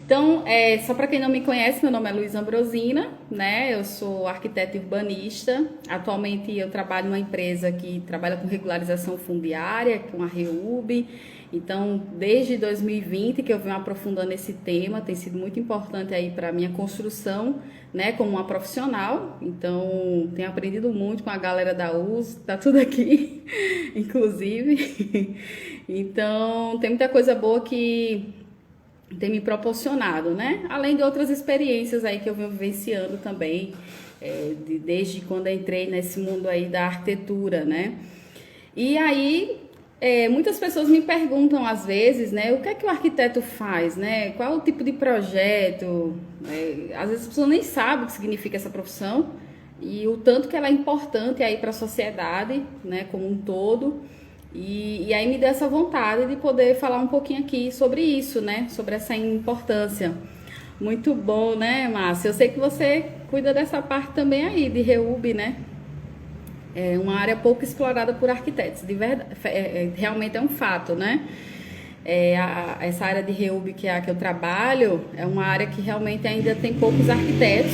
Então, só para quem não me conhece, meu nome é Luísa Ambrosina, né? Eu sou arquiteta e urbanista. Atualmente eu trabalho numa empresa que trabalha com regularização fundiária, com a REUB. Então, desde 2020 que eu venho aprofundando esse tema, tem sido muito importante aí para a minha construção, né, como uma profissional. Então, tenho aprendido muito com a galera da USP, tá tudo aqui, inclusive. Então, tem muita coisa boa que tem me proporcionado, né? Além de outras experiências aí que eu venho vivenciando também, desde quando entrei nesse mundo aí da arquitetura, né? E aí, muitas pessoas me perguntam às vezes, né? O que é que o arquiteto faz, né? Qual é o tipo de projeto? Às vezes as pessoas nem sabem o que significa essa profissão e o tanto que ela é importante aí para a sociedade, né? Como um todo. E aí me deu essa vontade de poder falar um pouquinho aqui sobre isso, né? Sobre essa importância. Muito bom, né, Márcia? Eu sei que você cuida dessa parte também aí, de REUB, né? É uma área pouco explorada por arquitetos, de verdade, realmente é um fato, né? Essa área de REUB que é a que eu trabalho, é uma área que realmente ainda tem poucos arquitetos.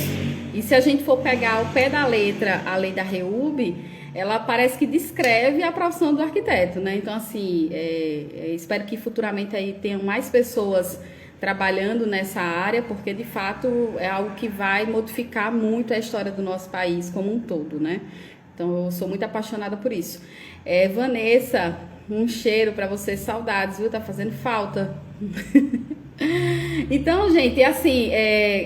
E se a gente for pegar ao pé da letra a lei da REUB, ela parece que descreve a profissão do arquiteto, né? Então, assim, espero que futuramente aí tenham mais pessoas trabalhando nessa área, porque de fato é algo que vai modificar muito a história do nosso país como um todo, né? Então, eu sou muito apaixonada por isso. Vanessa, um cheiro para você, saudades, viu? Tá fazendo falta. Então, gente, assim,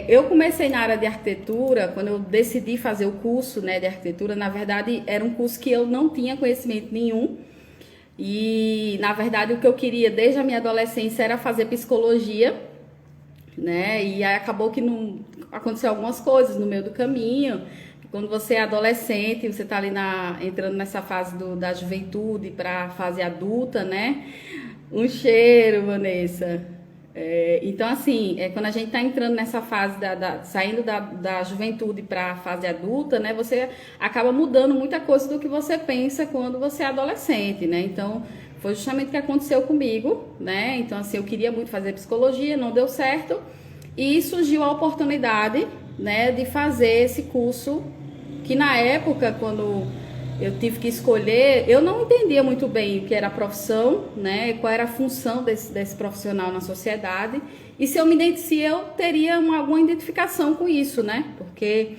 eu comecei na área de arquitetura, quando eu decidi fazer o curso, né, de arquitetura, na verdade, era um curso que eu não tinha conhecimento nenhum. E, na verdade, o que eu queria desde a minha adolescência era fazer psicologia, né? E aí acabou que não aconteceu algumas coisas no meio do caminho. Quando você é adolescente, você está ali entrando nessa fase da juventude para a fase adulta, né? Um cheiro, Vanessa. Então, assim, quando a gente está entrando nessa fase, saindo da juventude para a fase adulta, né? Você acaba mudando muita coisa do que você pensa quando você é adolescente, né? Então, foi justamente o que aconteceu comigo, né? Então, assim, eu queria muito fazer psicologia, não deu certo. E surgiu a oportunidade, né, de fazer esse curso que na época, quando eu tive que escolher, eu não entendia muito bem o que era a profissão, né, qual era a função desse profissional na sociedade, e se eu teria alguma identificação com isso, né, porque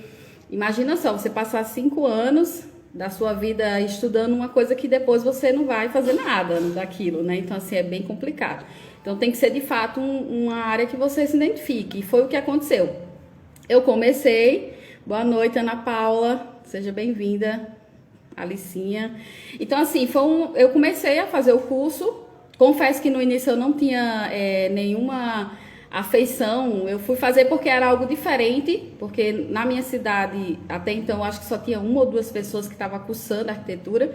imagina só, você passar 5 anos da sua vida estudando uma coisa que depois você não vai fazer nada daquilo, né, então assim, é bem complicado. Então tem que ser de fato uma área que você se identifique, e foi o que aconteceu. Eu comecei, boa noite Ana Paula, seja bem-vinda, Alicinha. Então assim, eu comecei a fazer o curso, confesso que no início eu não tinha nenhuma afeição, eu fui fazer porque era algo diferente, porque na minha cidade, até então, eu acho que só tinha 1 ou 2 pessoas que estavam cursando arquitetura,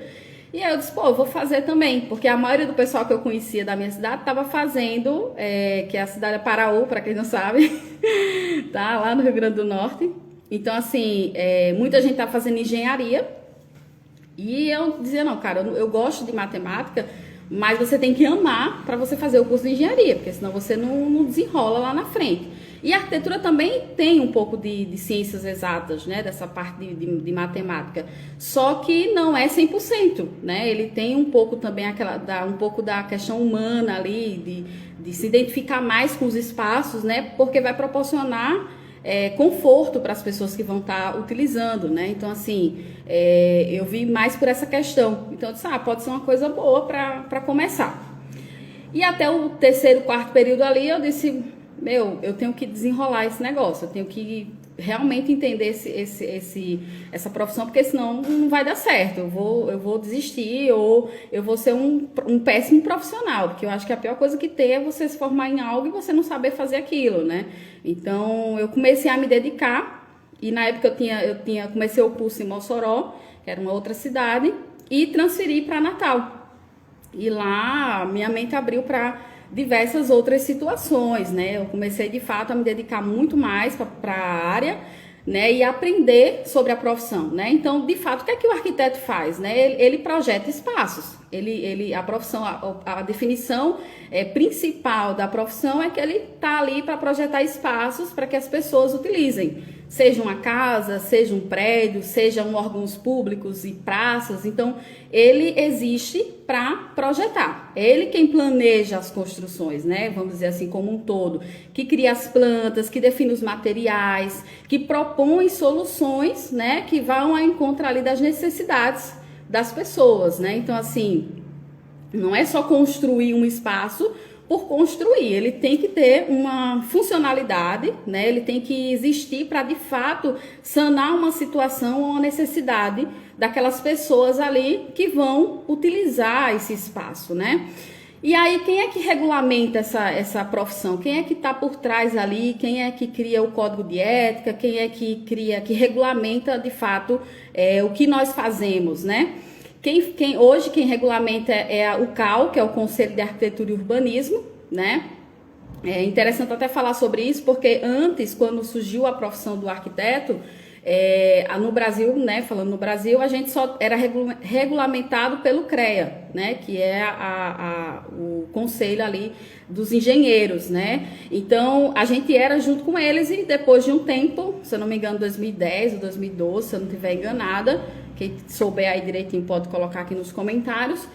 e aí eu disse, pô, eu vou fazer também, porque a maioria do pessoal que eu conhecia da minha cidade estava fazendo, que é a cidade de Paraú, para quem não sabe, tá lá no Rio Grande do Norte. Então, assim, muita gente tá fazendo engenharia, e eu dizia, não, cara, eu gosto de matemática, mas você tem que amar para você fazer o curso de engenharia, porque senão você não desenrola lá na frente. E a arquitetura também tem um pouco de ciências exatas, né, dessa parte de matemática, só que não é 100%, né, ele tem um pouco também um pouco da questão humana ali, de se identificar mais com os espaços, né, porque vai proporcionar conforto para as pessoas que vão estar utilizando, né, então assim, eu vi mais por essa questão, então eu disse, pode ser uma coisa boa para começar. E até o 3º, 4º período ali, eu disse, eu tenho que desenrolar esse negócio, eu tenho que realmente entender essa profissão, porque senão não vai dar certo, eu vou desistir ou eu vou ser um péssimo profissional, porque eu acho que a pior coisa que tem é você se formar em algo e você não saber fazer aquilo, né? Então, eu comecei a me dedicar, e na época eu comecei o curso em Mossoró, que era uma outra cidade, e transferi para Natal. E lá, minha mente abriu para diversas outras situações, né? Eu comecei, de fato, a me dedicar muito mais para a área, né, e aprender sobre a profissão, né? Então, de fato, o que é que o arquiteto faz, né? Ele projeta espaços. A profissão, a definição principal da profissão é que ele está ali para projetar espaços para que as pessoas utilizem, seja uma casa, seja um prédio, sejam órgãos públicos e praças. Então, ele existe para projetar. É ele quem planeja as construções, né? Vamos dizer assim, como um todo, que cria as plantas, que define os materiais, que propõe soluções, né, que vão ao encontro ali das necessidades das pessoas, né? Então, assim, não é só construir um espaço por construir, ele tem que ter uma funcionalidade, né? Ele tem que existir para, de fato, sanar uma situação ou uma necessidade daquelas pessoas ali que vão utilizar esse espaço, né? E aí, quem é que regulamenta essa profissão? Quem é que está por trás ali? Quem é que cria o código de ética? Quem é que regulamenta, de fato, o que nós fazemos, né? Hoje quem regulamenta é o CAU, que é o Conselho de Arquitetura e Urbanismo, né? É interessante até falar sobre isso, porque antes, quando surgiu a profissão do arquiteto, no Brasil, né, falando no Brasil, a gente só era regulamentado pelo CREA, né, que é o conselho ali dos engenheiros, né? Então, a gente era junto com eles e depois de um tempo, se eu não me engano, 2010 ou 2012, se eu não estiver enganada, quem souber aí direitinho pode colocar aqui nos comentários,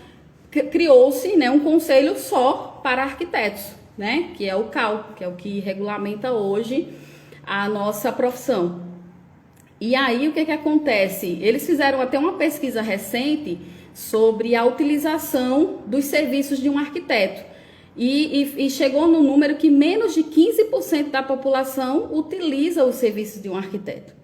criou-se, né, um conselho só para arquitetos, né, que é o CAU, que é o que regulamenta hoje a nossa profissão. E aí, o que acontece? Eles fizeram até uma pesquisa recente sobre a utilização dos serviços de um arquiteto. E chegou no número que menos de 15% da população utiliza os serviços de um arquiteto.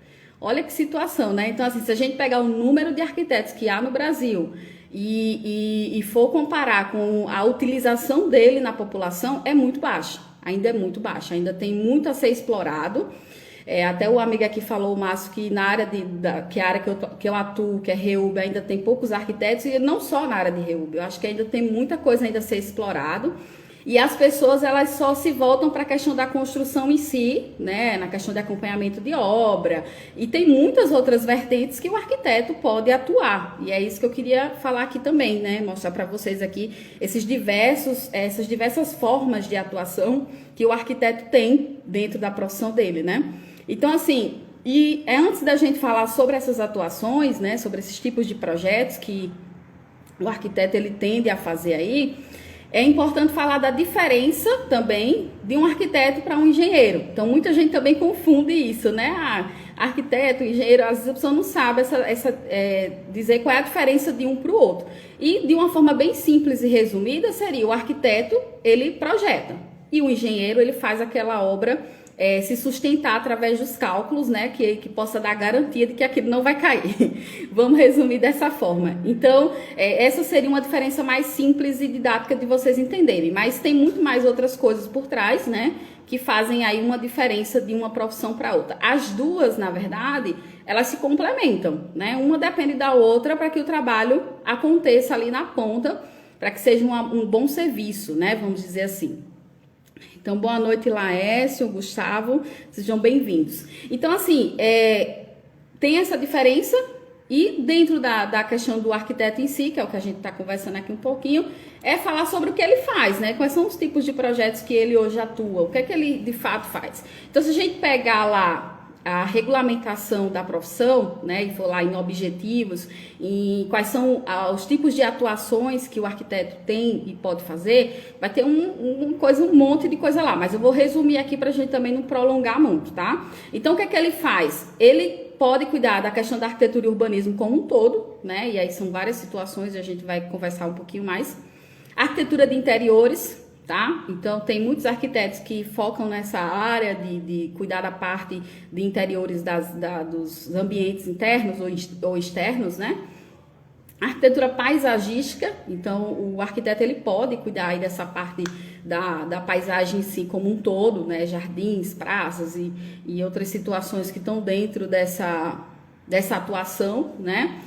Olha que situação, né? Então, assim, se a gente pegar o número de arquitetos que há no Brasil e for comparar com a utilização dele na população, é muito baixa. Ainda é muito baixa, ainda tem muito a ser explorado. Até o amigo aqui falou, Márcio, que na área que a área que eu atuo, que é REUB, ainda tem poucos arquitetos, e não só na área de REUB, eu acho que ainda tem muita coisa ainda a ser explorado, e as pessoas, elas só se voltam para a questão da construção em si, né, na questão de acompanhamento de obra, e tem muitas outras vertentes que o arquiteto pode atuar, e é isso que eu queria falar aqui também, né, mostrar para vocês aqui essas diversas formas de atuação que o arquiteto tem dentro da profissão dele, né. Então, assim, antes da gente falar sobre essas atuações, né, sobre esses tipos de projetos que o arquiteto ele tende a fazer aí, é importante falar da diferença também de um arquiteto para um engenheiro. Então, muita gente também confunde isso, né? Arquiteto, engenheiro, às vezes a pessoa não sabe dizer qual é a diferença de um para o outro. E, de uma forma bem simples e resumida, seria o arquiteto, ele projeta, e o engenheiro, ele faz aquela obra se sustentar através dos cálculos, né, que possa dar garantia de que aquilo não vai cair. Vamos resumir dessa forma. Então, essa seria uma diferença mais simples e didática de vocês entenderem, mas tem muito mais outras coisas por trás, né, que fazem aí uma diferença de uma profissão para outra. As duas, na verdade, elas se complementam, né, uma depende da outra para que o trabalho aconteça ali na ponta, para que seja um bom serviço, né, vamos dizer assim. Então, boa noite, Laércio, Gustavo, sejam bem-vindos. Então, assim, tem essa diferença e dentro da questão do arquiteto em si, que é o que a gente está conversando aqui um pouquinho, é falar sobre o que ele faz, né? Quais são os tipos de projetos que ele hoje atua, o que é que ele de fato faz. Então, se a gente pegar lá a regulamentação da profissão, né, e for lá em objetivos, em quais são os tipos de atuações que o arquiteto tem e pode fazer, vai ter um monte de coisa lá, mas eu vou resumir aqui para a gente também não prolongar muito, tá? Então, o que é que ele faz? Ele pode cuidar da questão da arquitetura e urbanismo como um todo, né, e aí são várias situações e a gente vai conversar um pouquinho mais. Arquitetura de interiores, tá? Então, tem muitos arquitetos que focam nessa área de cuidar da parte de interiores dos ambientes internos ou externos, né? Arquitetura paisagística, então o arquiteto ele pode cuidar aí dessa parte da paisagem em si como um todo, né? Jardins, praças e outras situações que estão dentro dessa atuação, né?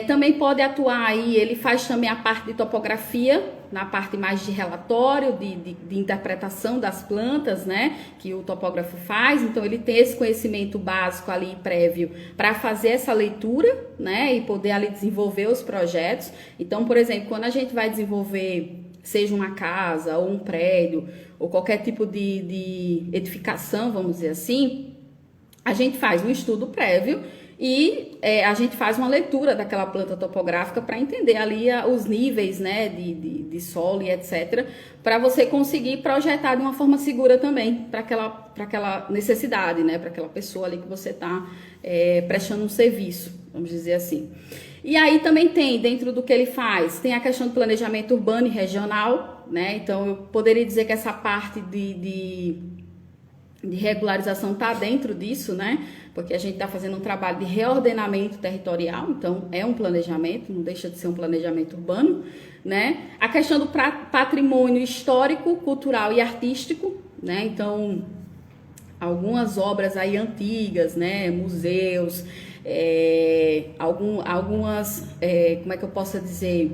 Também pode atuar aí, ele faz também a parte de topografia, na parte mais de relatório, de interpretação das plantas, né, que o topógrafo faz. Então ele tem esse conhecimento básico ali prévio para fazer essa leitura, né, e poder ali desenvolver os projetos. Então, por exemplo, quando a gente vai desenvolver, seja uma casa ou um prédio ou qualquer tipo de edificação, vamos dizer assim, a gente faz um estudo prévio e a gente faz uma leitura daquela planta topográfica para entender ali os níveis, né, de solo e etc, para você conseguir projetar de uma forma segura também para aquela necessidade, né, para aquela pessoa ali que você está prestando um serviço, vamos dizer assim. E aí também tem, dentro do que ele faz, tem a questão do planejamento urbano e regional, né, então eu poderia dizer que essa parte de regularização está dentro disso, né? Porque a gente está fazendo um trabalho de reordenamento territorial, então é um planejamento, não deixa de ser um planejamento urbano, né? A questão do patrimônio histórico, cultural e artístico, né? Então, algumas obras aí antigas, né? Museus, algumas, como é que eu posso dizer?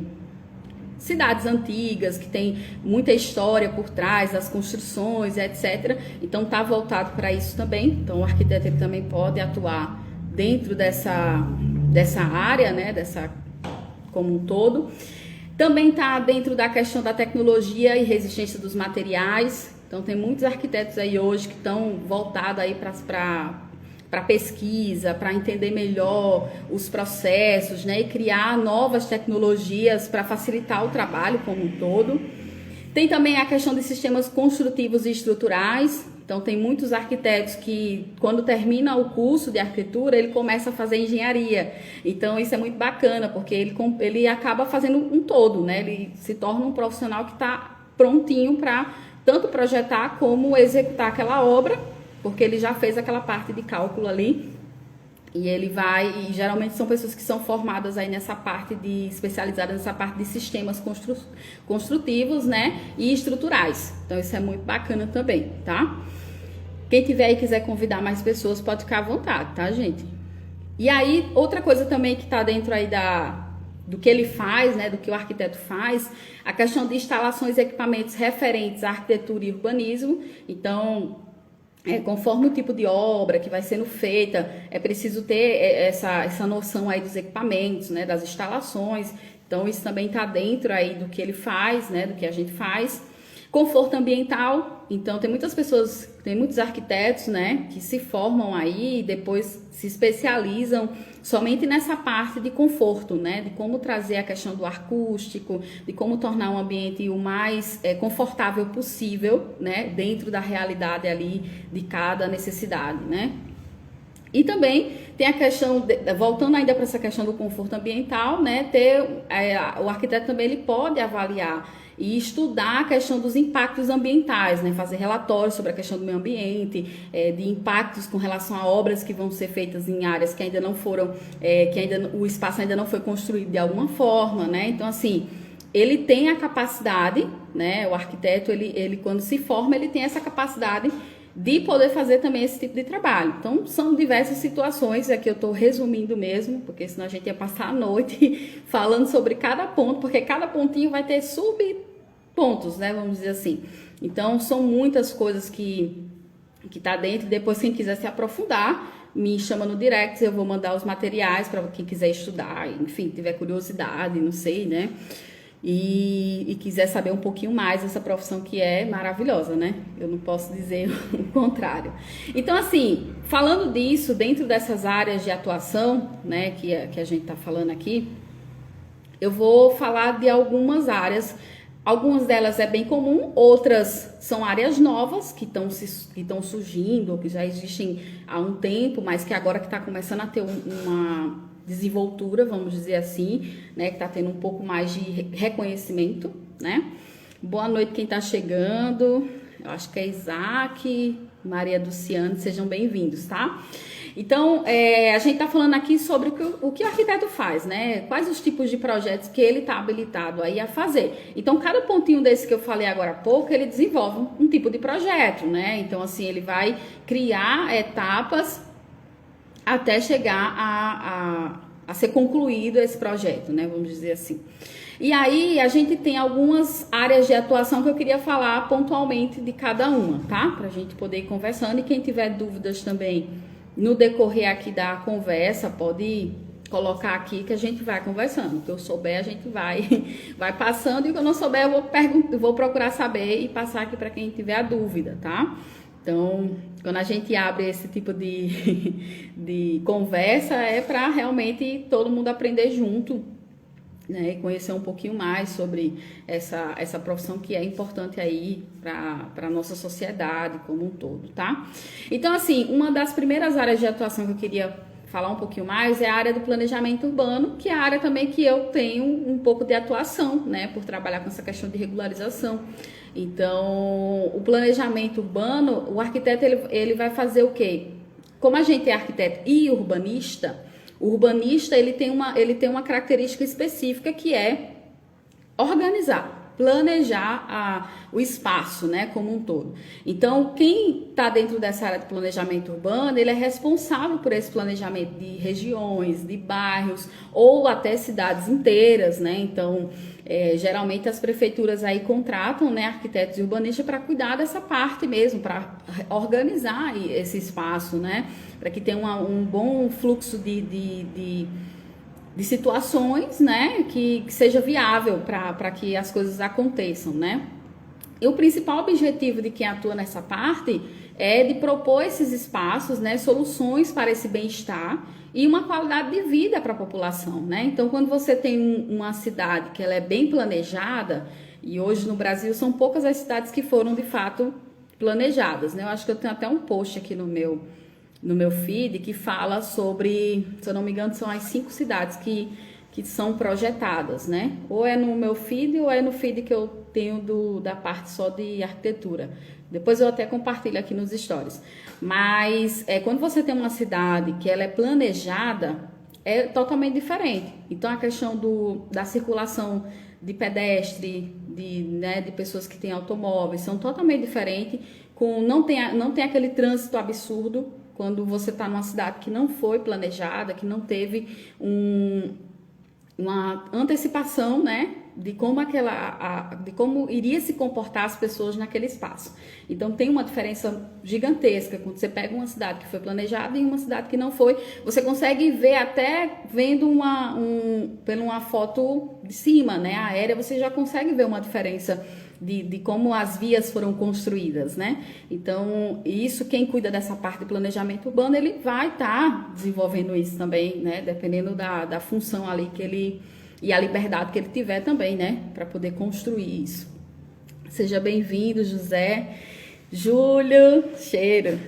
Cidades antigas, que tem muita história por trás das construções, etc. Então está voltado para isso também. Então o arquiteto ele também pode atuar dentro dessa área, né, como um todo. Também está dentro da questão da tecnologia e resistência dos materiais. Então tem muitos arquitetos aí hoje que estão voltados aí para pesquisa, para entender melhor os processos, né, e criar novas tecnologias para facilitar o trabalho como um todo. Tem também a questão de sistemas construtivos e estruturais. Então tem muitos arquitetos que quando termina o curso de arquitetura, ele começa a fazer engenharia. Então isso é muito bacana, porque ele acaba fazendo um todo, né? Ele se torna um profissional que está prontinho para tanto projetar como executar aquela obra, porque ele já fez aquela parte de cálculo ali, e geralmente são pessoas que são formadas aí nessa parte especializadas nessa parte de sistemas construtivos, né, e estruturais. Então isso é muito bacana também, tá? Quem tiver e quiser convidar mais pessoas, pode ficar à vontade, tá, gente? E aí, outra coisa também que está dentro aí do que ele faz, né, do que o arquiteto faz, a questão de instalações e equipamentos referentes à arquitetura e urbanismo. Então, conforme o tipo de obra que vai sendo feita, é preciso ter essa noção aí dos equipamentos, né, das instalações. Então isso também está dentro aí do que ele faz, né, do que a gente faz. Conforto ambiental. Então tem muitas pessoas, tem muitos arquitetos, né, que se formam aí e depois se especializam somente nessa parte de conforto, né, de como trazer a questão do ar acústico, de como tornar um ambiente o mais confortável possível, né, dentro da realidade ali de cada necessidade, né. E também tem a questão, voltando ainda para essa questão do conforto ambiental, né, o arquiteto também ele pode avaliar e estudar a questão dos impactos ambientais, né? Fazer relatórios sobre a questão do meio ambiente, de impactos com relação a obras que vão ser feitas em áreas que ainda não foram, o espaço ainda não foi construído de alguma forma, né? Então, assim, ele tem a capacidade, né? O arquiteto, ele quando se forma, ele tem essa capacidade de poder fazer também esse tipo de trabalho. Então, são diversas situações, aqui eu estou resumindo mesmo, porque senão a gente ia passar a noite falando sobre cada ponto, porque cada pontinho vai ter subpontos, né, vamos dizer assim. Então, são muitas coisas que tá dentro. Depois, quem quiser se aprofundar, me chama no direct, eu vou mandar os materiais para quem quiser estudar, enfim, tiver curiosidade, não sei, né, e quiser saber um pouquinho mais dessa profissão que é maravilhosa, né? Eu não posso dizer o contrário. Então, assim, falando disso, dentro dessas áreas de atuação, né, que a gente tá falando aqui, eu vou falar de algumas áreas. Algumas delas é bem comum, outras são áreas novas que estão surgindo, ou que já existem há um tempo, mas que agora que está começando a ter uma desenvoltura, vamos dizer assim, né, que está tendo um pouco mais de reconhecimento, né? Boa noite quem está chegando, eu acho que é Isaac, Maria Luciane, sejam bem-vindos, tá? Então, a gente está falando aqui sobre o que o arquiteto faz, né? Quais os tipos de projetos que ele está habilitado aí a fazer. Então, cada pontinho desse que eu falei agora há pouco, ele desenvolve um tipo de projeto, né? Então, assim, ele vai criar etapas até chegar a ser concluído esse projeto, né? Vamos dizer assim. E aí a gente tem algumas áreas de atuação que eu queria falar pontualmente de cada uma, tá? Pra gente poder ir conversando, e quem tiver dúvidas também no decorrer aqui da conversa, pode colocar aqui que a gente vai conversando. O que eu souber, a gente vai passando, e o que eu não souber, eu vou procurar saber e passar aqui para quem tiver a dúvida, tá? Então, quando a gente abre esse tipo de conversa, é para realmente todo mundo aprender junto, né, e conhecer um pouquinho mais sobre essa profissão que é importante aí para a nossa sociedade como um todo, tá? Então, assim, uma das primeiras áreas de atuação que eu queria falar um pouquinho mais é a área do planejamento urbano, que é a área também que eu tenho um pouco de atuação, né, por trabalhar com essa questão de regularização. Então, o planejamento urbano, o arquiteto ele vai fazer o quê? Como a gente é arquiteto e urbanista, o urbanista ele tem uma característica específica, que é organizar, planejar o espaço, né, como um todo. Então, quem está dentro dessa área de planejamento urbano, ele é responsável por esse planejamento de regiões, de bairros ou até cidades inteiras, né? Então, geralmente as prefeituras aí contratam, né, arquitetos e urbanistas para cuidar dessa parte mesmo, para organizar esse espaço, né, para que tenha um bom fluxo de situações, né, que seja viável para que as coisas aconteçam, né. E o principal objetivo de quem atua nessa parte é de propor esses espaços, né, soluções para esse bem-estar e uma qualidade de vida para a população, né. Então, quando você tem uma cidade que ela é bem planejada, e hoje no Brasil são poucas as cidades que foram de fato planejadas, né. Eu acho que eu tenho até um post aqui no meu feed que fala sobre, se eu não me engano, são as 5 cidades que são projetadas, né? Ou é no meu feed ou é no feed que eu tenho da parte só de arquitetura. Depois eu até compartilho aqui nos stories. Mas quando você tem uma cidade que ela é planejada, é totalmente diferente. Então a questão da circulação de pedestre, de pessoas que têm automóveis, são totalmente diferentes. Não tem aquele trânsito absurdo quando você está numa cidade que não foi planejada, que não teve uma antecipação, né, de como iria se comportar as pessoas naquele espaço. Então tem uma diferença gigantesca quando você pega uma cidade que foi planejada e uma cidade que não foi. Você consegue ver até vendo uma foto de cima, né, aérea, você já consegue ver uma diferença de como as vias foram construídas, né? Então, isso, quem cuida dessa parte de planejamento urbano, ele vai estar desenvolvendo isso também, né? Dependendo da função ali e a liberdade que ele tiver também, né? Para poder construir isso. Seja bem-vindo, José. Júlio, cheiro.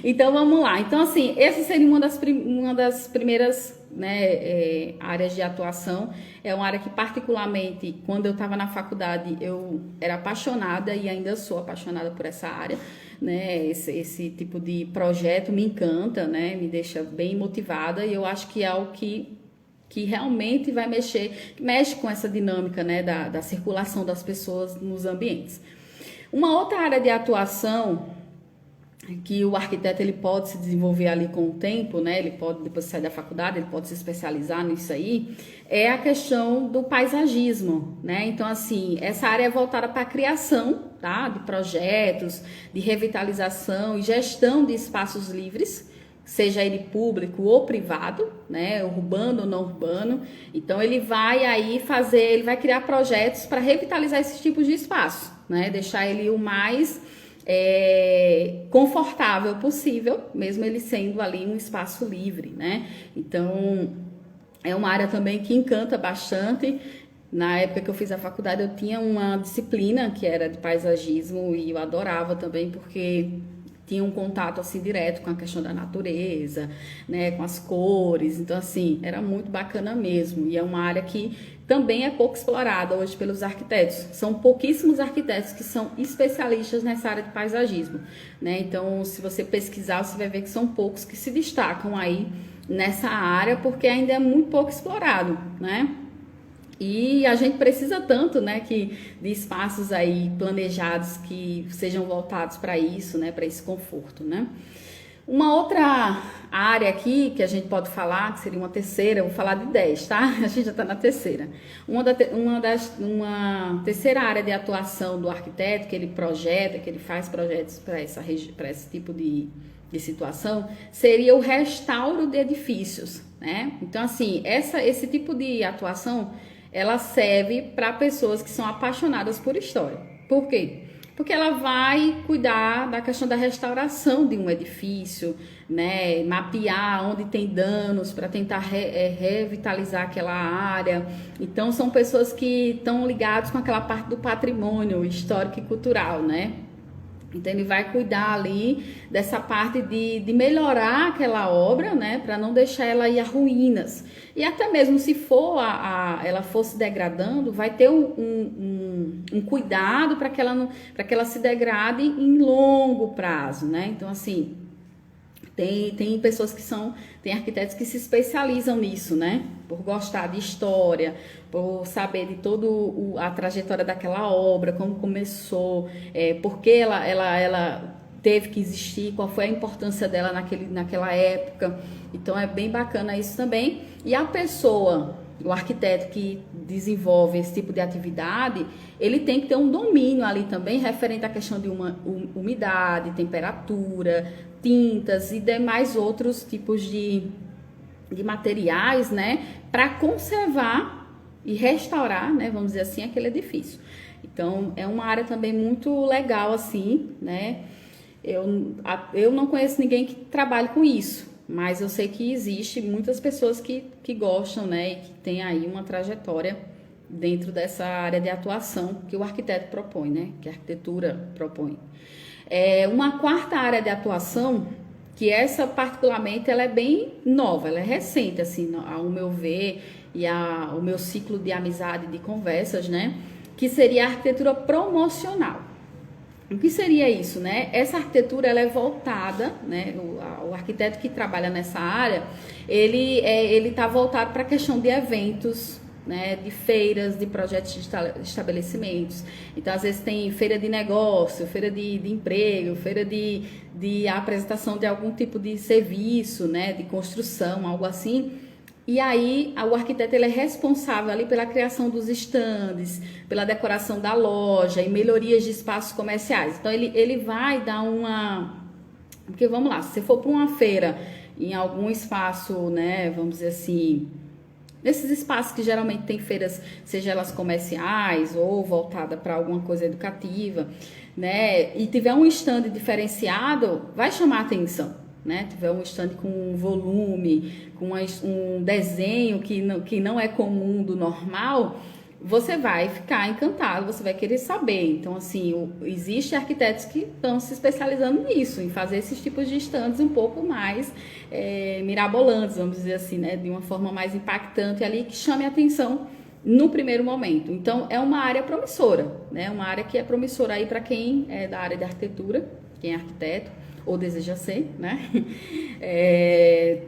Então, vamos lá. Então, assim, essa seria uma das primeiras, né, áreas de atuação. É uma área que, particularmente, quando eu estava na faculdade, eu era apaixonada e ainda sou apaixonada por essa área, né? Esse tipo de projeto me encanta, né? Me deixa bem motivada, e eu acho que é algo que realmente mexe com essa dinâmica, né, da circulação das pessoas nos ambientes. Uma outra área de atuação que o arquiteto ele pode se desenvolver ali com o tempo, né? Ele pode, depois de sair da faculdade, ele pode se especializar nisso aí, é a questão do paisagismo, né? Então, assim, essa área é voltada para a criação, tá? De projetos, de revitalização e gestão de espaços livres, seja ele público ou privado, né, urbano ou não urbano. Então ele vai criar projetos para revitalizar esses tipos de espaço, né, deixar ele o mais confortável possível, mesmo ele sendo ali um espaço livre, né. Então é uma área também que encanta bastante. Na época que eu fiz a faculdade, eu tinha uma disciplina que era de paisagismo e eu adorava também, porque tinha um contato assim direto com a questão da natureza, né, com as cores. Então, assim, era muito bacana mesmo. E é uma área que também é pouco explorada hoje pelos arquitetos. São pouquíssimos arquitetos que são especialistas nessa área de paisagismo, né? Então, se você pesquisar, você vai ver que são poucos que se destacam aí nessa área, porque ainda é muito pouco explorado, né? E a gente precisa tanto, né, de espaços aí planejados que sejam voltados para isso, né, para esse conforto, né? Uma outra área aqui que a gente pode falar, que seria uma terceira, eu vou falar de 10, tá? A gente já está na terceira. Uma terceira área de atuação do arquiteto, que ele projeta, que ele faz projetos para esse tipo de situação, seria o restauro de edifícios, né? Então, assim, esse tipo de atuação, ela serve para pessoas que são apaixonadas por história. Por quê? Porque ela vai cuidar da questão da restauração de um edifício, né? Mapear onde tem danos para tentar revitalizar aquela área. Então, são pessoas que estão ligadas com aquela parte do patrimônio histórico e cultural, né? Então, ele vai cuidar ali dessa parte de melhorar aquela obra, né? Para não deixar ela ir a ruínas. E até mesmo se for ela for se degradando, vai ter um cuidado para que ela se degrade em longo prazo, né? Então, assim, tem pessoas tem arquitetos que se especializam nisso, né? Por gostar de história, por saber de toda a trajetória daquela obra, como começou, por que ela teve que existir, qual foi a importância dela naquela época. Então, é bem bacana isso também. E a pessoa, o arquiteto que desenvolve esse tipo de atividade, ele tem que ter um domínio ali também referente à questão de umidade, temperatura, tintas e demais outros tipos de materiais, né, para conservar e restaurar, né, vamos dizer assim, aquele edifício. Então, é uma área também muito legal, assim, né. Eu não conheço ninguém que trabalhe com isso, mas eu sei que existe muitas pessoas que gostam, né, e que tem aí uma trajetória dentro dessa área de atuação que o arquiteto propõe, né, que a arquitetura propõe. Uma quarta área de atuação, que essa particularmente ela é bem nova, ela é recente, assim, ao meu ver, e o meu ciclo de amizade, de conversas, né, que seria a arquitetura promocional. O que seria isso, né? Essa arquitetura, ela é voltada, né? O arquiteto que trabalha nessa área, ele tá voltado para a questão de eventos, né? De feiras, de projetos de estabelecimentos. Então, às vezes tem feira de negócio, feira de emprego, feira de apresentação de algum tipo de serviço, né? De construção, algo assim. E aí, o arquiteto ele é responsável ali pela criação dos estandes, pela decoração da loja e melhorias de espaços comerciais. Então, ele vai dar Porque, vamos lá, se você for para uma feira em algum espaço, né, vamos dizer assim, nesses espaços que geralmente tem feiras, seja elas comerciais ou voltada para alguma coisa educativa, né, e tiver um stand diferenciado, vai chamar a atenção. Né, tiver um stand com volume, com um desenho que não é comum do normal, você vai ficar encantado, você vai querer saber. Então, assim, existem arquitetos que estão se especializando nisso, em fazer esses tipos de stands um pouco mais mirabolantes, vamos dizer assim, né, de uma forma mais impactante ali, que chame a atenção no primeiro momento. Então, é uma área promissora, né, uma área que é promissora aí para quem é da área de arquitetura, quem é arquiteto, ou deseja ser, né?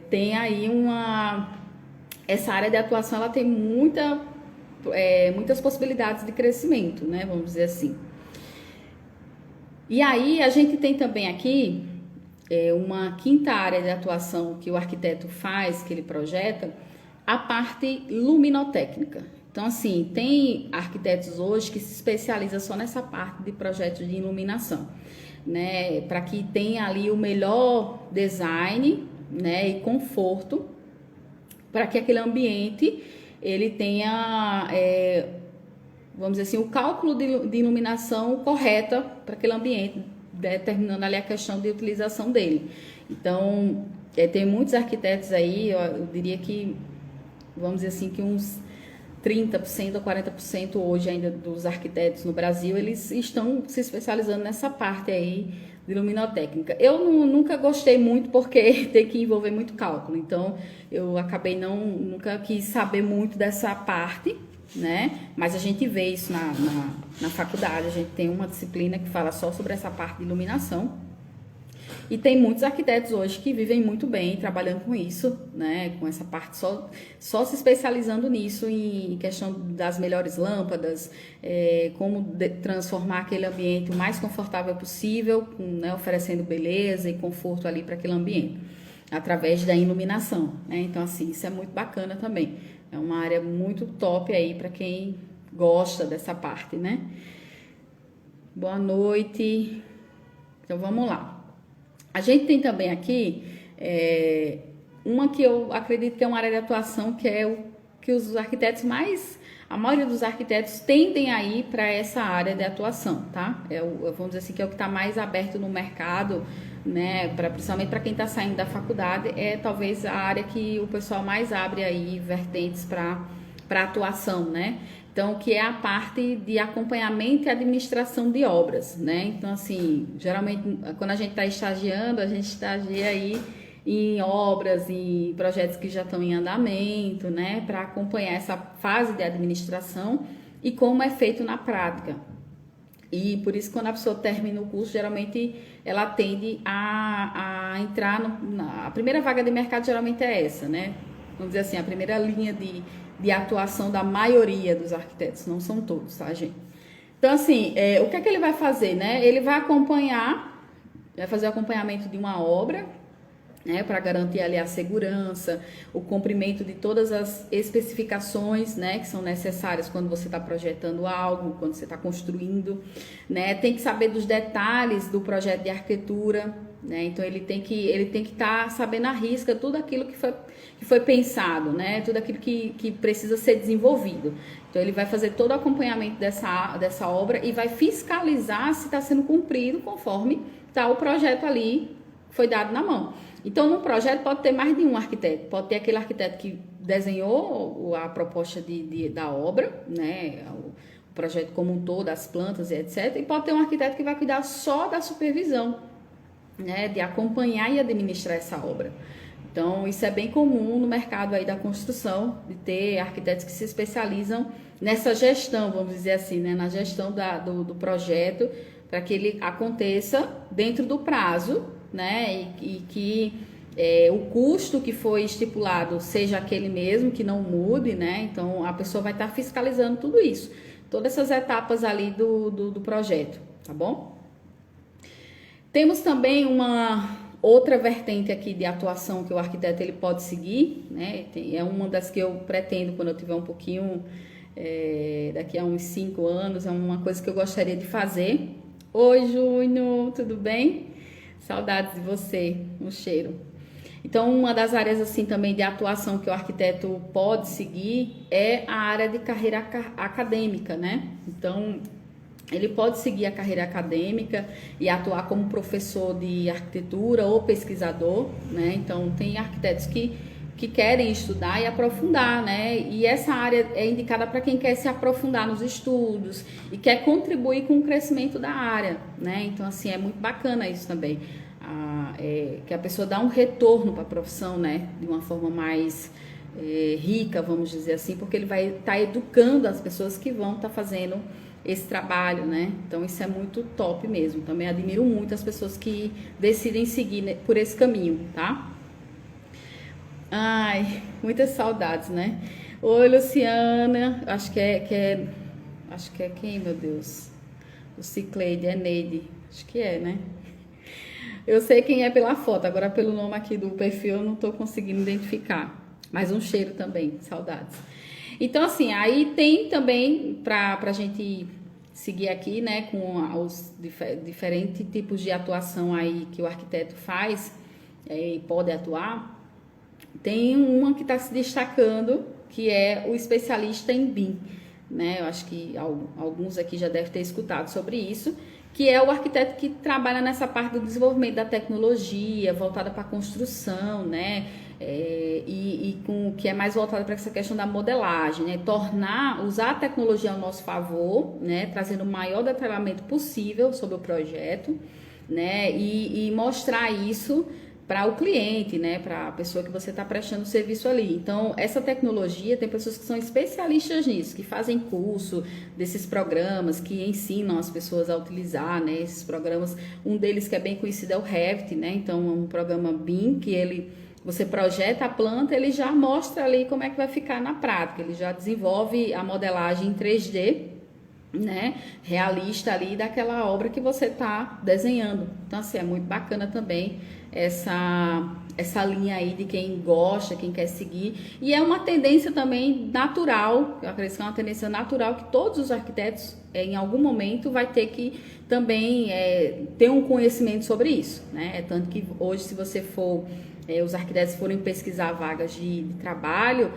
Tem aí essa área de atuação, ela tem muitas possibilidades de crescimento, né? Vamos dizer assim. E aí a gente tem também aqui uma quinta área de atuação que o arquiteto faz, que ele projeta, a parte luminotécnica. Então, assim, tem arquitetos hoje que se especializam só nessa parte de projetos de iluminação, né, para que tenha ali o melhor design, né, e conforto, para que aquele ambiente ele tenha, vamos dizer assim, o cálculo de iluminação correta para aquele ambiente, determinando ali a questão de utilização dele. Então, tem muitos arquitetos aí, eu diria que, vamos dizer assim, que uns 30% ou 40% hoje ainda dos arquitetos no Brasil, eles estão se especializando nessa parte aí de luminotécnica. Eu nunca gostei muito porque tem que envolver muito cálculo, então eu acabei nunca quis saber muito dessa parte, né? Mas a gente vê isso na faculdade, a gente tem uma disciplina que fala só sobre essa parte de iluminação. E tem muitos arquitetos hoje que vivem muito bem trabalhando com isso, né? Com essa parte só se especializando nisso, em questão das melhores lâmpadas, como transformar aquele ambiente o mais confortável possível, né? Oferecendo beleza e conforto ali para aquele ambiente, através da iluminação, né? Então, assim, isso é muito bacana também. É uma área muito top aí para quem gosta dessa parte, né? Boa noite. Então, vamos lá. A gente tem também aqui uma que eu acredito que é uma área de atuação que é o que os arquitetos a maioria dos arquitetos tendem a ir para essa área de atuação, tá? Vamos dizer assim, que é o que está mais aberto no mercado, né? Principalmente para quem está saindo da faculdade, talvez a área que o pessoal mais abre aí vertentes para atuação, né? Então, que é a parte de acompanhamento e administração de obras, né? Então, assim, geralmente, quando a gente está estagiando, a gente estagia aí em obras, em projetos que já estão em andamento, né? Para acompanhar essa fase de administração e como é feito na prática. E por isso, quando a pessoa termina o curso, geralmente ela tende a entrar a primeira vaga de mercado geralmente é essa, né? Vamos dizer assim, a primeira linha de atuação da maioria dos arquitetos, não são todos, tá, gente? Então, assim, o que é que ele vai fazer, né? Ele vai fazer o acompanhamento de uma obra, né, para garantir ali a segurança, o cumprimento de todas as especificações, né, que são necessárias quando você está projetando algo, quando você está construindo, né? Tem que saber dos detalhes do projeto de arquitetura, né? Então ele tem que estar sabendo à risca tudo aquilo que foi pensado, né? Tudo aquilo que precisa ser desenvolvido. Então ele vai fazer todo o acompanhamento dessa obra e vai fiscalizar se está sendo cumprido conforme está o projeto ali foi dado na mão. Então, no projeto pode ter mais de um arquiteto. Pode ter aquele arquiteto que desenhou a proposta da obra, né? O projeto como um todo, as plantas e etc. E pode ter um arquiteto que vai cuidar só da supervisão, né? De acompanhar e administrar essa obra. Então, isso é bem comum no mercado aí da construção, de ter arquitetos que se especializam nessa gestão, vamos dizer assim, né? Na gestão do projeto, para que ele aconteça dentro do prazo, né? E que o custo que foi estipulado seja aquele mesmo, que não mude, né? Então a pessoa vai estar fiscalizando tudo isso, todas essas etapas ali do projeto, tá bom? Temos também uma outra vertente aqui de atuação que o arquiteto ele pode seguir, né? É uma das que eu pretendo quando eu tiver um pouquinho, daqui a uns 5 anos, é uma coisa que eu gostaria de fazer. Oi, Júnior, tudo bem? Saudades de você, um cheiro. Então, uma das áreas assim também de atuação que o arquiteto pode seguir é a área de carreira acadêmica, né? Então, ele pode seguir a carreira acadêmica e atuar como professor de arquitetura ou pesquisador, né? Então, tem arquitetos que querem estudar e aprofundar, né? E essa área é indicada para quem quer se aprofundar nos estudos e quer contribuir com o crescimento da área, né? Então, assim, é muito bacana isso também, que a pessoa dá um retorno para a profissão, né? De uma forma mais rica, vamos dizer assim, porque ele vai estar educando as pessoas que vão estar fazendo esse trabalho, né? Então, isso é muito top mesmo. Também admiro muito as pessoas que decidem seguir por esse caminho, tá? Ai, muitas saudades, né? Oi, Luciana. Acho que é quem, meu Deus? O Cicleide, é Neide. Acho que é, né? Eu sei quem é pela foto, agora pelo nome aqui do perfil eu não tô conseguindo identificar. Mas um cheiro também, saudades. Então, assim, aí tem também pra gente seguir aqui, né, com os diferentes tipos de atuação aí que o arquiteto faz e pode atuar. Tem uma que está se destacando, que é o especialista em BIM, né? Eu acho que alguns aqui já devem ter escutado sobre isso, que é o arquiteto que trabalha nessa parte do desenvolvimento da tecnologia, voltada para a construção, né? Que é mais voltada para essa questão da modelagem, né? Usar a tecnologia ao nosso favor, né? Trazendo o maior detalhamento possível sobre o projeto, né? E mostrar isso para o cliente, né, para a pessoa que você está prestando serviço ali. Então, essa tecnologia, tem pessoas que são especialistas nisso, que fazem curso desses programas, que ensinam as pessoas a utilizar, né, esses programas. Um deles que é bem conhecido é o Revit, né, então é um programa BIM, que você projeta a planta, ele já mostra ali como é que vai ficar na prática, ele já desenvolve a modelagem em 3D, né, realista ali daquela obra que você está desenhando. Então, assim, é muito bacana também essa linha aí de quem gosta, quem quer seguir. E é uma tendência também natural, eu acredito que é uma tendência natural que todos os arquitetos, em algum momento, vai ter que também ter um conhecimento sobre isso, né? Tanto que hoje, se você for... os arquitetos forem pesquisar vagas de trabalho,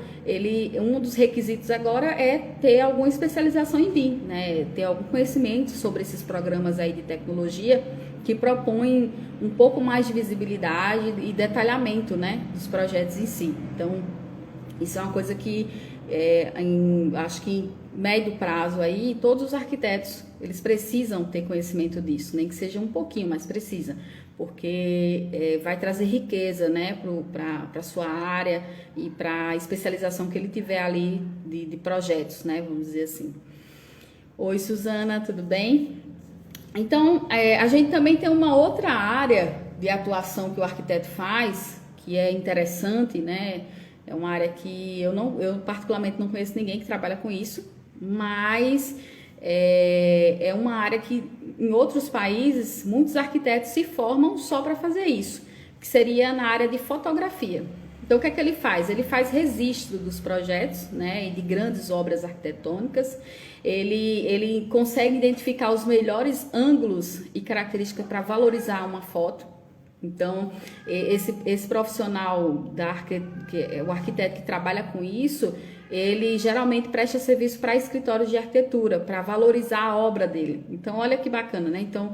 um dos requisitos agora é ter alguma especialização em BIM, né? Ter algum conhecimento sobre esses programas aí de tecnologia que propõem um pouco mais de visibilidade e detalhamento, né, dos projetos em si. Então, isso é uma coisa que acho que em médio prazo aí, todos os arquitetos, eles precisam ter conhecimento disso, nem que seja um pouquinho, mas precisa, porque vai trazer riqueza, né, para a sua área e para a especialização que ele tiver ali de projetos, né, vamos dizer assim. Oi, Suzana, tudo bem? Então, a gente também tem uma outra área de atuação que o arquiteto faz, que é interessante, né? É uma área que eu particularmente não conheço ninguém que trabalha com isso, mas é uma área que em outros países muitos arquitetos se formam só para fazer isso, que seria na área de fotografia. Então, o que é que ele faz? Ele faz registro dos projetos, né, e de grandes obras arquitetônicas. Ele consegue identificar os melhores ângulos e características para valorizar uma foto. Então, esse profissional, o arquiteto que trabalha com isso, ele geralmente presta serviço para escritórios de arquitetura, para valorizar a obra dele. Então, olha que bacana, né? Então,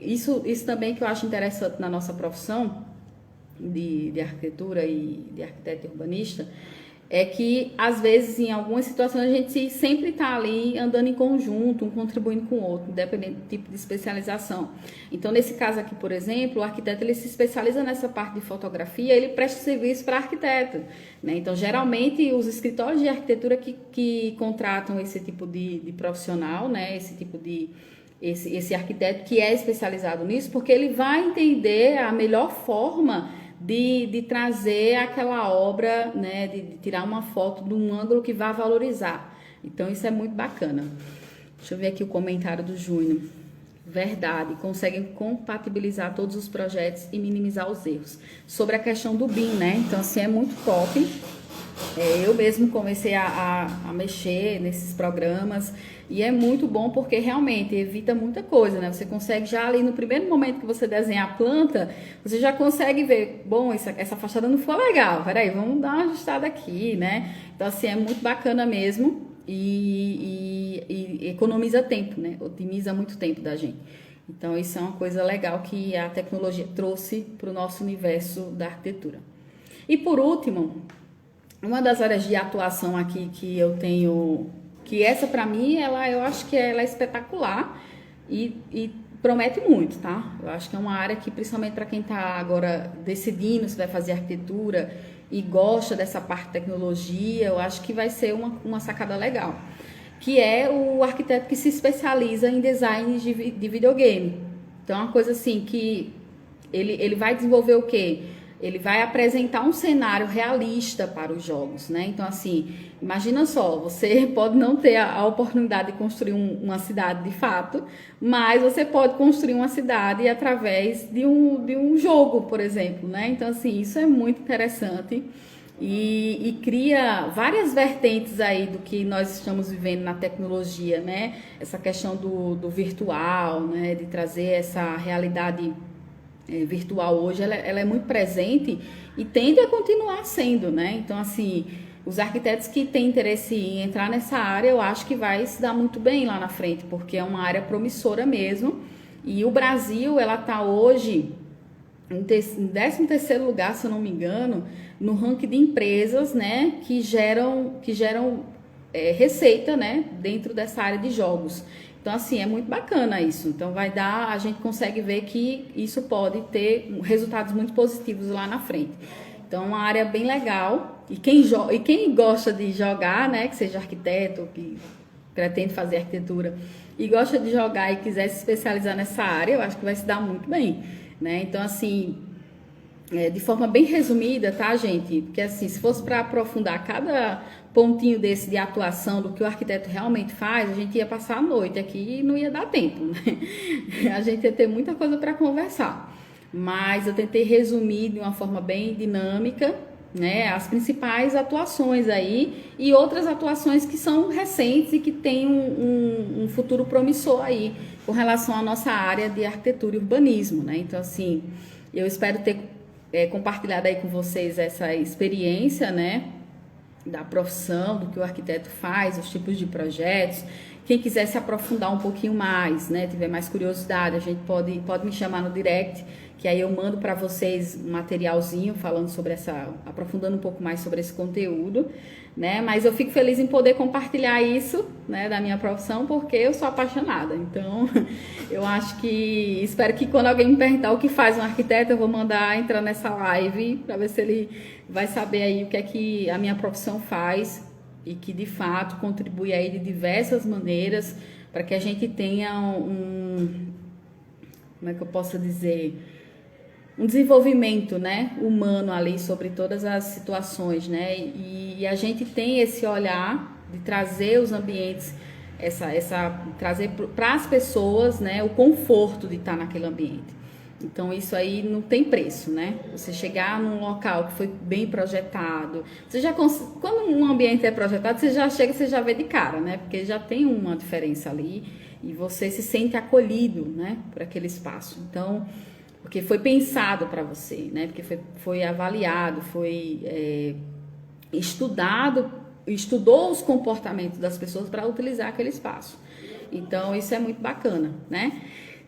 isso também que eu acho interessante na nossa profissão de arquitetura e de arquiteto e urbanista, é que, às vezes, em algumas situações, a gente sempre está ali andando em conjunto, um contribuindo com o outro, independente do tipo de especialização. Então, nesse caso aqui, por exemplo, o arquiteto ele se especializa nessa parte de fotografia, ele presta serviço para arquiteto, né? Então, geralmente, os escritórios de arquitetura que contratam esse tipo de profissional, né? Esse arquiteto que é especializado nisso, porque ele vai entender a melhor forma de trazer aquela obra, né, de tirar uma foto de um ângulo que vá valorizar. Então, isso é muito bacana. Deixa eu ver aqui o comentário do Júnior. Verdade, conseguem compatibilizar todos os projetos e minimizar os erros. Sobre a questão do BIM, né? Então, assim, é muito top. Eu mesmo comecei a mexer nesses programas e é muito bom porque realmente evita muita coisa, né? Você consegue já ali no primeiro momento que você desenhar a planta, você já consegue ver, bom, essa fachada não ficou legal, peraí, vamos dar uma ajustada aqui, né? Então, assim, é muito bacana mesmo e economiza tempo, né? Otimiza muito tempo da gente. Então, isso é uma coisa legal que a tecnologia trouxe para o nosso universo da arquitetura. E por último, uma das áreas de atuação aqui que eu tenho, que essa para mim, eu acho que ela é espetacular e promete muito, tá? Eu acho que é uma área que, principalmente para quem está agora decidindo se vai fazer arquitetura e gosta dessa parte de tecnologia, eu acho que vai ser uma sacada legal, que é o arquiteto que se especializa em design de videogame. Então, é uma coisa assim que ele vai desenvolver o quê? Ele vai apresentar um cenário realista para os jogos, né? Então, assim, imagina só, você pode não ter a oportunidade de construir uma cidade de fato, mas você pode construir uma cidade através de um jogo, por exemplo, né? Então, assim, isso é muito interessante e cria várias vertentes aí do que nós estamos vivendo na tecnologia, né? Essa questão do virtual, né? De trazer essa realidade virtual hoje, ela é muito presente e tende a continuar sendo, né? Então, assim, os arquitetos que têm interesse em entrar nessa área, eu acho que vai se dar muito bem lá na frente, porque é uma área promissora mesmo. E o Brasil, ela está hoje em 13º lugar, se eu não me engano, no ranking de empresas, né, que geram receita, né, dentro dessa área de jogos. Então, assim, é muito bacana isso. Então, a gente consegue ver que isso pode ter resultados muito positivos lá na frente. Então, é uma área bem legal. E quem gosta de jogar, né, que seja arquiteto, que pretende fazer arquitetura, e gosta de jogar e quiser se especializar nessa área, eu acho que vai se dar muito bem, né? Então, assim, de forma bem resumida, tá, gente? Porque, assim, se fosse para aprofundar cada pontinho desse de atuação do que o arquiteto realmente faz, a gente ia passar a noite aqui e não ia dar tempo, né? A gente ia ter muita coisa para conversar. Mas eu tentei resumir de uma forma bem dinâmica, né, as principais atuações aí e outras atuações que são recentes e que têm um futuro promissor aí com relação à nossa área de arquitetura e urbanismo, né? Então, assim, eu espero ter compartilhado aí com vocês essa experiência, né, da profissão, do que o arquiteto faz, os tipos de projetos. Quem quiser se aprofundar um pouquinho mais, né, tiver mais curiosidade, a gente pode me chamar no direct, que aí eu mando para vocês um materialzinho falando sobre aprofundando um pouco mais sobre esse conteúdo, né? Mas eu fico feliz em poder compartilhar isso, né, da minha profissão, porque eu sou apaixonada. Então, espero que quando alguém me perguntar o que faz um arquiteto, eu vou mandar entrar nessa live para ver se ele vai saber aí o que é que a minha profissão faz e que de fato contribui aí de diversas maneiras para que a gente tenha como é que eu posso dizer, um desenvolvimento, né, humano ali sobre todas as situações, né, e a gente tem esse olhar de trazer os ambientes, trazer para as pessoas, né, o conforto de estar naquele ambiente. Então isso aí não tem preço, né? Você chegar num local que foi bem projetado, quando um ambiente é projetado, você já chega, você já vê de cara, né? Porque já tem uma diferença ali e você se sente acolhido, né, por aquele espaço. Então, porque foi pensado para você, né? Porque foi avaliado, estudou os comportamentos das pessoas para utilizar aquele espaço. Então, isso é muito bacana, né?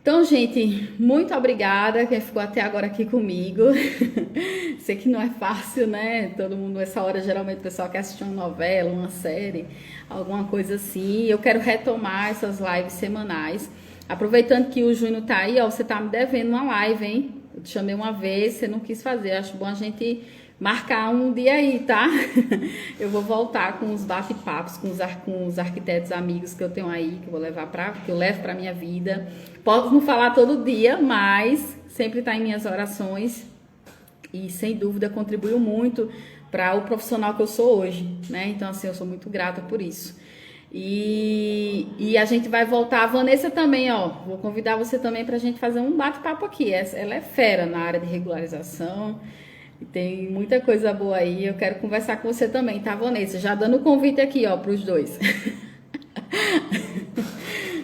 Então, gente, muito obrigada quem ficou até agora aqui comigo. Sei que não é fácil, né? Todo mundo, essa hora, geralmente o pessoal quer assistir uma novela, uma série, alguma coisa assim. Eu quero retomar essas lives semanais. Aproveitando que o Júnior tá aí, ó, você tá me devendo uma live, hein? Eu te chamei uma vez, você não quis fazer. Acho bom a gente marcar um dia aí, tá? Eu vou voltar com os bate-papos com os arquitetos amigos que eu tenho aí, que eu levo pra minha vida. Posso não falar todo dia, mas sempre tá em minhas orações e sem dúvida contribuiu muito para o profissional que eu sou hoje, né? Então, assim, eu sou muito grata por isso. E a gente vai voltar, a Vanessa também, ó, vou convidar você também pra gente fazer um bate-papo aqui. Ela é fera na área de regularização e tem muita coisa boa aí. Eu quero conversar com você também, tá, Vanessa? Já dando o convite aqui, ó, pros dois.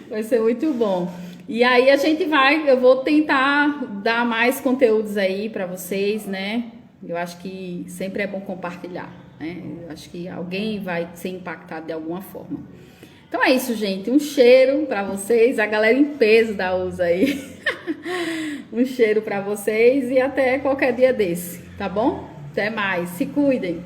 Vai ser muito bom. E aí eu vou tentar dar mais conteúdos aí pra vocês, né? Eu acho que sempre é bom compartilhar, né? Eu acho que alguém vai ser impactado de alguma forma. Então é isso, gente. Um cheiro pra vocês, a galera em peso da USA aí. Um cheiro pra vocês e até qualquer dia desse, tá bom? Até mais. Se cuidem.